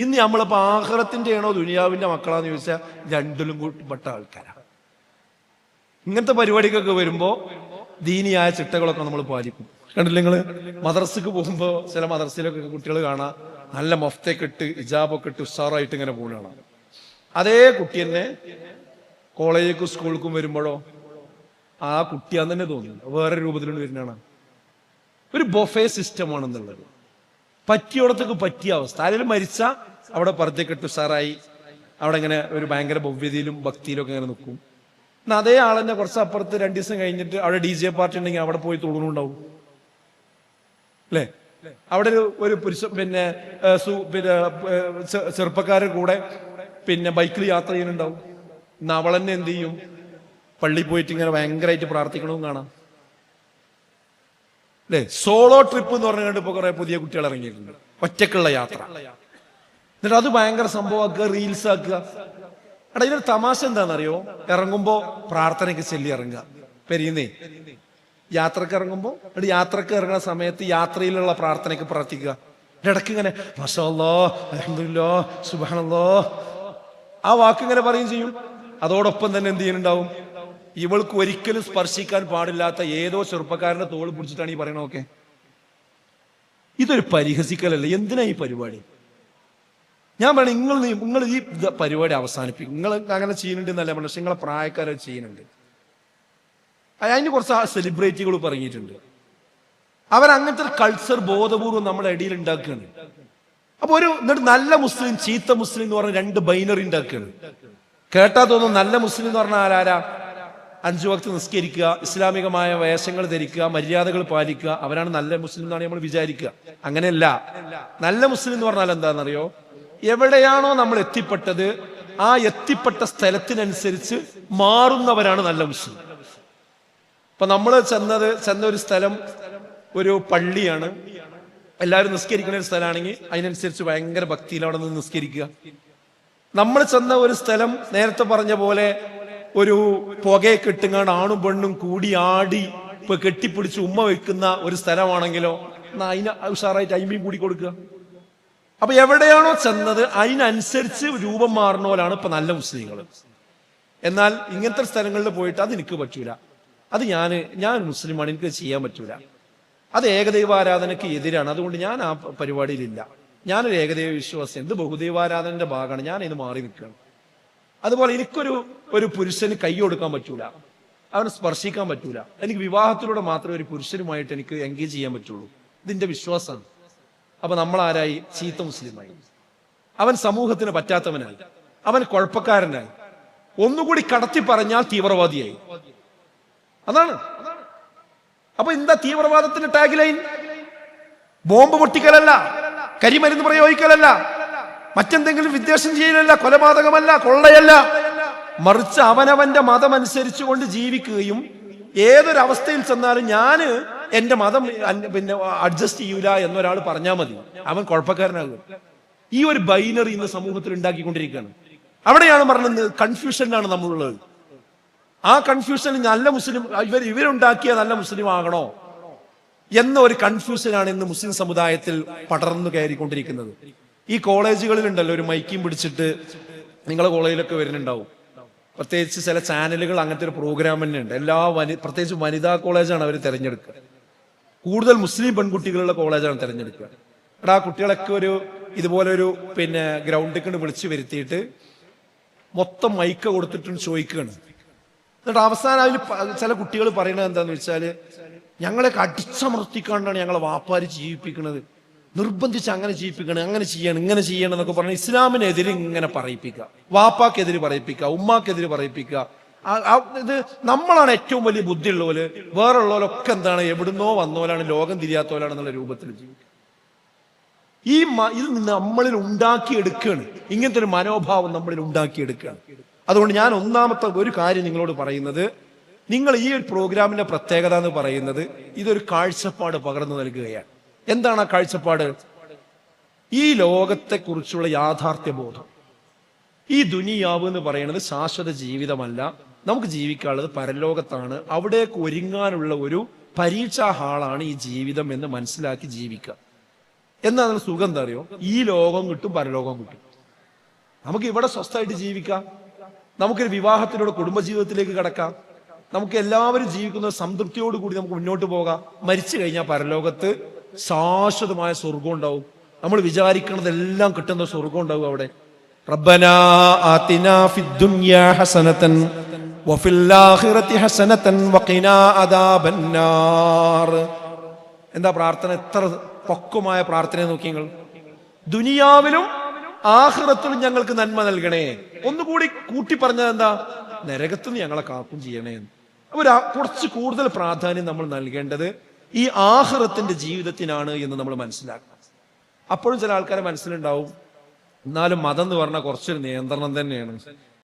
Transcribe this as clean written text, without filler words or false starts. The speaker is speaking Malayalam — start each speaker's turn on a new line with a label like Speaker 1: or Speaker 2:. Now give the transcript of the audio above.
Speaker 1: ഇന്ന് നമ്മളിപ്പോ ആഖിറത്തിന്റെ ആണോ ദുനിയാവിന്റെ മക്കളാന്ന് ചോദിച്ചാൽ രണ്ടിലും പെട്ട ആൾക്കാരാണ്. ഇങ്ങനത്തെ പരിപാടിക്കൊക്കെ വരുമ്പോ ദീനിയായ ചിട്ടകളൊക്കെ നമ്മൾ പാലിക്കും. കണ്ടില്ല നിങ്ങള് മദ്രസക്ക് പോകുമ്പോ ചില മദ്രസയിലൊക്കെ കുട്ടികൾ കാണാം നല്ല മൊഫ്തൊക്കെ ഇട്ട് ഹിജാബൊക്കെ ഇട്ട് ഉഷാറായിട്ട് ഇങ്ങനെ പോകുന്നതാണ്. അതേ കുട്ടി തന്നെ കോളേജിലേക്കും സ്കൂളിലേക്കും വരുമ്പോഴോ ആ കുട്ടിയാന്ന് തന്നെ തോന്നുന്നു, വേറെ രൂപത്തിലുള്ള വരുന്നതാണ്. ഒരു ബൊഫേ സിസ്റ്റമാണെന്നുള്ളത്. പറ്റിയോടത്തേക്ക് പറ്റിയ അവസ്ഥ. ആരെങ്കിലും മരിച്ച അവിടെ പർദ്ദക്കെട്ട് ഉഷാറായി അവിടെ ഇങ്ങനെ ഒരു ഭയങ്കര ഭവ്യതയിലും ഭക്തിയിലും ഒക്കെ ഇങ്ങനെ നിൽക്കും. എന്നാൽ അതേ ആളെന്നെ കുറച്ച് അപ്പുറത്ത് 2 ദിവസം കഴിഞ്ഞിട്ട് അവിടെ DJ പാർട്ടി ഉണ്ടെങ്കിൽ അവിടെ പോയി തുള്ളുന്നുണ്ടാവും അല്ലേ? അവിടെ ഒരു പുരുഷ പിന്നെ ചെറുപ്പക്കാരുടെ കൂടെ പിന്നെ ബൈക്കിൽ യാത്ര ചെയ്യുന്നുണ്ടാവും. ഇന്ന് അവളെന്നെ എന്ത് ചെയ്യും? പള്ളി പോയിട്ട് ഇങ്ങനെ ഭയങ്കരമായിട്ട് പ്രാർത്ഥിക്കണമെന്ന് കാണാം അല്ലേ? സോളോ ട്രിപ്പ് എന്ന് പറഞ്ഞുകൊണ്ട് ഇപ്പൊ കുറെ പുതിയ കുട്ടികൾ ഇറങ്ങിയിട്ടുണ്ട്, ഒറ്റക്കുള്ള യാത്ര. എന്നിട്ട് അത് ഭയങ്കര സംഭവമാക്കുക, റീൽസ് ആക്കുക. എടാ ഇതിനൊരു തമാശ എന്താണെന്നറിയോ? ഇറങ്ങുമ്പോ പ്രാർത്ഥനയ്ക്ക് ചൊല്ലി ഇറങ്ങുക. പെരിയുന്നേ യാത്രക്ക് ഇറങ്ങുമ്പോ യാത്രക്ക് ഇറങ്ങുന്ന സമയത്ത് യാത്രയിലുള്ള പ്രാർത്ഥനയ്ക്ക് പ്രാർത്ഥിക്കുക. ഇടയ്ക്ക് ഇങ്ങനെ മാഷാ അല്ലാഹ് അൽഹംദുലില്ലാഹ് സുബ്ഹാനല്ലാഹ് ആ വാക്ക് ഇങ്ങനെ പറയും ചെയ്യും. അതോടൊപ്പം തന്നെ എന്ത് ചെയ്യുന്നുണ്ടാവും? ഇവൾക്ക് ഒരിക്കലും സ്പർശിക്കാൻ പാടില്ലാത്ത ഏതോ ചെറുപ്പക്കാരന്റെ തോൾ പിടിച്ചിട്ടാണ് ഈ പറയണതൊക്കെ. ഇതൊരു പരിഹസിക്കലല്ലേ? എന്തിനാ ഈ പരിപാടി? ഞാൻ പറഞ്ഞു നിങ്ങൾ ഈ പരിപാടി അവസാനിപ്പിക്കും. നിങ്ങൾ അങ്ങനെ ചെയ്യുന്നുണ്ടെന്നല്ല പറഞ്ഞു, പക്ഷെ നിങ്ങളെ പ്രായക്കാരെ ചെയ്യുന്നുണ്ട്. അതിന് കുറച്ച് സെലിബ്രിറ്റികൾ പറഞ്ഞിട്ടുണ്ട്. അവരങ്ങനത്തെ ഒരു കൾച്ചർ ബോധപൂർവ്വം നമ്മുടെ ഇടയിൽ ഉണ്ടാക്കുകയാണ്. അപ്പൊ എന്നിട്ട് നല്ല മുസ്ലിം ചീത്ത മുസ്ലിം എന്ന് പറഞ്ഞ 2 ബൈനറി ഉണ്ടാക്കുകയാണ്. കേട്ടാ തോന്നും നല്ല മുസ്ലിം എന്ന് പറഞ്ഞാൽ ആരാ? 5 വക്ത് നിസ്കരിക്കുക, ഇസ്ലാമികമായ വേഷങ്ങൾ ധരിക്കുക, മര്യാദകൾ പാലിക്കുക, അവരാണ് നല്ല മുസ്ലിം എന്നാണ് നമ്മൾ വിചാരിക്കുക. അങ്ങനെയല്ല. നല്ല മുസ്ലിം എന്ന് പറഞ്ഞാൽ എന്താണെന്നറിയോ? എവിടെയാണോ നമ്മൾ എത്തിപ്പെട്ടത് ആ എത്തിപ്പെട്ട സ്ഥലത്തിനനുസരിച്ച് മാറുന്നവരാണ് നല്ല മുസ്ലിം. ഇപ്പൊ നമ്മൾ ചെന്ന ഒരു സ്ഥലം ഒരു പള്ളിയാണ്, എല്ലാവരും നിസ്കരിക്കുന്ന ഒരു സ്ഥലമാണെങ്കിൽ അതിനനുസരിച്ച് ഭയങ്കര ഭക്തിയിൽ അവിടെ നിന്ന് നിസ്കരിക്കുക. നമ്മൾ ചെന്ന ഒരു സ്ഥലം നേരത്തെ പറഞ്ഞ പോലെ ഒരു പുകയൊക്കെ ഇട്ടുങ്ങാണ്ട് ആണും പെണ്ണും കൂടി ആടി ഇപ്പൊ കെട്ടിപ്പിടിച്ച് ഉമ്മ വെക്കുന്ന ഒരു സ്ഥലമാണെങ്കിലോ അതിന് ഉഷാറായിട്ട് അയിമ്പയും കൂടി കൊടുക്കുക. അപ്പൊ എവിടെയാണോ ചെന്നത് അതിനനുസരിച്ച് രൂപം മാറുന്ന പോലാണ് ഇപ്പൊ നല്ല മുസ്ലിങ്ങൾ. എന്നാൽ ഇങ്ങനത്തെ സ്ഥലങ്ങളിൽ പോയിട്ട് അത് എനിക്ക് പറ്റൂല, അത് ഞാൻ മുസ്ലിമാണ്, എനിക്ക് ചെയ്യാൻ പറ്റൂല, അത് ഏകദൈവാരാധനയ്ക്ക് എതിരാണ്, അതുകൊണ്ട് ഞാൻ ആ പരിപാടിയിലില്ല, ഞാനൊരു ഏകദൈവ വിശ്വാസി, എന്ത് ബഹുദൈവാരാധനന്റെ ഭാഗമാണ്, ഞാൻ ഇത് മാറി നിൽക്കുകയാണ്. അതുപോലെ ഒരു പുരുഷന് കൈ കൊടുക്കാൻ പറ്റൂല, അവനെ സ്പർശിക്കാൻ പറ്റൂല, എനിക്ക് വിവാഹത്തിലൂടെ മാത്രമേ ഒരു പുരുഷനുമായിട്ട് എനിക്ക് എൻഗേജ് ചെയ്യാൻ പറ്റുള്ളൂ, ഇതിന്റെ വിശ്വാസമാണ്. അപ്പൊ നമ്മൾ ആരായി? ചീത്ത മുസ്ലിമായി. അവൻ സമൂഹത്തിന് പറ്റാത്തവനായി, അവൻ കുഴപ്പക്കാരനായി, ഒന്നുകൂടി കടത്തി പറഞ്ഞാൽ തീവ്രവാദിയായി. അതാണ്. അപ്പൊ എന്താ തീവ്രവാദത്തിന്റെ ടാഗ് ലൈൻ? ബോംബ് പൊട്ടിക്കലല്ല, കരിമരുന്ന് പ്രയോഗിക്കലല്ല, മറ്റെന്തെങ്കിലും വിദ്വേഷം ചെയ്യലല്ല, കൊലപാതകമല്ല, കൊള്ളയല്ല, മറിച്ച് അവനവന്റെ മതം അനുസരിച്ചുകൊണ്ട് ജീവിക്കുകയും ഏതൊരവസ്ഥയിൽ ചെന്നാലും ഞാന് എന്റെ മതം പിന്നെ അഡ്ജസ്റ്റ് ചെയ്യൂല എന്നൊരാൾ പറഞ്ഞാൽ മതി, അവൻ കുഴപ്പക്കാരനാകും. ഈ ഒരു ബൈനറി ഇന്ന് സമൂഹത്തിൽ ഉണ്ടാക്കിക്കൊണ്ടിരിക്കുകയാണ്. അവിടെയാണ് പറഞ്ഞത് കൺഫ്യൂഷനിലാണ് നമ്മളുള്ളത്. ആ കൺഫ്യൂഷനിൽ നല്ല മുസ്ലിം ഇവരുണ്ടാക്കിയ നല്ല മുസ്ലിം ആകണോ എന്ന ഒരു കൺഫ്യൂഷനാണ് ഇന്ന് മുസ്ലിം സമുദായത്തിൽ പടർന്നു കയറിക്കൊണ്ടിരിക്കുന്നത്. ഈ കോളേജുകളിലുണ്ടല്ലോ ഒരു മൈക്കും പിടിച്ചിട്ട്, നിങ്ങളെ കോളേജിലൊക്കെ വരുന്നുണ്ടാവും, പ്രത്യേകിച്ച് ചില ചാനലുകൾ അങ്ങനത്തെ ഒരു പ്രോഗ്രാം തന്നെ ഉണ്ട്. പ്രത്യേകിച്ച് വനിതാ കോളേജാണ് അവർ തിരഞ്ഞെടുക്കുക, കൂടുതൽ മുസ്ലിം പെൺകുട്ടികളുള്ള കോളേജാണ് തിരഞ്ഞെടുക്കുക. എടാ ആ കുട്ടികളൊക്കെ ഇതുപോലെ പിന്നെ ഗ്രൗണ്ടിൽ വിളിച്ചു വരുത്തിയിട്ട് മൊത്തം മൈക്ക് കൊടുത്തിട്ട് ചോദിക്കുകയാണ്. എന്നിട്ട് അവസാനം അതിൽ ചില കുട്ടികൾ പറയുന്നത് എന്താന്ന് വെച്ചാല്, ഞങ്ങളെയൊക്കെ അടിച്ചമർത്തിക്കാണ്ടാണ് ഞങ്ങളെ വാപ്പാര് ജീവിപ്പിക്കുന്നത്, നിർബന്ധിച്ച് അങ്ങനെ ജീവിപ്പിക്കണം, അങ്ങനെ ചെയ്യണം, ഇങ്ങനെ ചെയ്യണം എന്നൊക്കെ പറഞ്ഞ് ഇസ്ലാമിനെതിരെ ഇങ്ങനെ പറയിപ്പിക്കുക, വാപ്പാക്കെതിരെ പറയിപ്പിക്കുക, ഉമ്മാക്കെതിരെ പറയിപ്പിക്കുക. ഇത് നമ്മളാണ് ഏറ്റവും വലിയ ബുദ്ധിയുള്ളവര്, വേറെ ഉള്ളവരൊക്കെ എന്താണ് എവിടുന്നോ വന്നവരാണ്, ലോകം തിരിയാത്തവരാണെന്നുള്ള രൂപത്തിൽ ജീവിക്കുക. ഇത് നമ്മളിൽ ഉണ്ടാക്കിയെടുക്കുകയാണ്, ഇങ്ങനത്തെ ഒരു മനോഭാവം നമ്മളിൽ ഉണ്ടാക്കിയെടുക്കുകയാണ്. അതുകൊണ്ട് ഞാൻ ഒന്നാമത്തെ ഒരു കാര്യം നിങ്ങളോട് പറയുന്നത്, നിങ്ങൾ ഈ ഒരു പ്രോഗ്രാമിന്റെ പ്രത്യേകത എന്ന് പറയുന്നത് ഇതൊരു കാഴ്ചപ്പാട് പകർന്നു നൽകുകയാണ്. എന്താണ് ആ കാഴ്ചപ്പാട്? ഈ ലോകത്തെക്കുറിച്ചുള്ള യാഥാർത്ഥ്യ ബോധം. ഈ ദുനിയാവ് എന്ന് പറയുന്നത് ശാശ്വത ജീവിതമല്ല, നമുക്ക് ജീവിക്കാനുള്ളത് പരലോകത്താണ്, അവിടേക്ക് ഒരുങ്ങാനുള്ള ഒരു പരീക്ഷാ ഹാളാണ് ഈ ജീവിതം എന്ന് മനസ്സിലാക്കി ജീവിക്കുക. എന്നാൽ സുഖം എന്താ അറിയോ? ഈ ലോകം കിട്ടും, പരലോകം കിട്ടും. നമുക്ക് ഇവിടെ സ്വസ്ഥമായിട്ട് ജീവിക്കാം. നമുക്കൊരു വിവാഹത്തിലൂടെ കുടുംബജീവിതത്തിലേക്ക് കടക്കാം. നമുക്ക് എല്ലാവരും ജീവിക്കുന്ന സംതൃപ്തിയോടുകൂടി നമുക്ക് മുന്നോട്ട് പോകാം. മരിച്ചു കഴിഞ്ഞാൽ പരലോകത്ത് ശാശ്വതമായ സ്വർഗം ഉണ്ടാവും. നമ്മൾ വിചാരിക്കുന്നതെല്ലാം കിട്ടുന്ന സ്വർഗം ഉണ്ടാവും അവിടെ. റബ്ബനാ ആതിനാ ഫിദ്ദുനിയാ ഹസനതൻ വഫിൽ ആഖിറതി ഹസനതൻ വഖിനാ അദാബന്നാർ. എന്താ പ്രാർത്ഥന? എത്ര പക്വമായ പ്രാർത്ഥന നോക്കി നിങ്ങൾ. ദുനിയാവിലും ആഖിറത്തിലും ഞങ്ങൾക്ക് നന്മ നൽകണേ. ഒന്നുകൂടി കൂട്ടി പറഞ്ഞത് എന്താ? നരകത്തിൽ നിന്ന് ഞങ്ങളെ കാക്കും ചെയ്യണേ. അപ്പൊ കുറച്ച് കൂടുതൽ പ്രാധാന്യം നമ്മൾ നൽകേണ്ടത് ഈ ആഖിറത്തിന്റെ ജീവിതത്തിനാണ് എന്ന് നമ്മൾ മനസ്സിലാക്കണം. അപ്പോഴും ചില ആൾക്കാരെ മനസ്സിലുണ്ടാവും, എന്നാലും മതം എന്ന് പറഞ്ഞാൽ കുറച്ചൊരു നിയന്ത്രണം തന്നെയാണ്.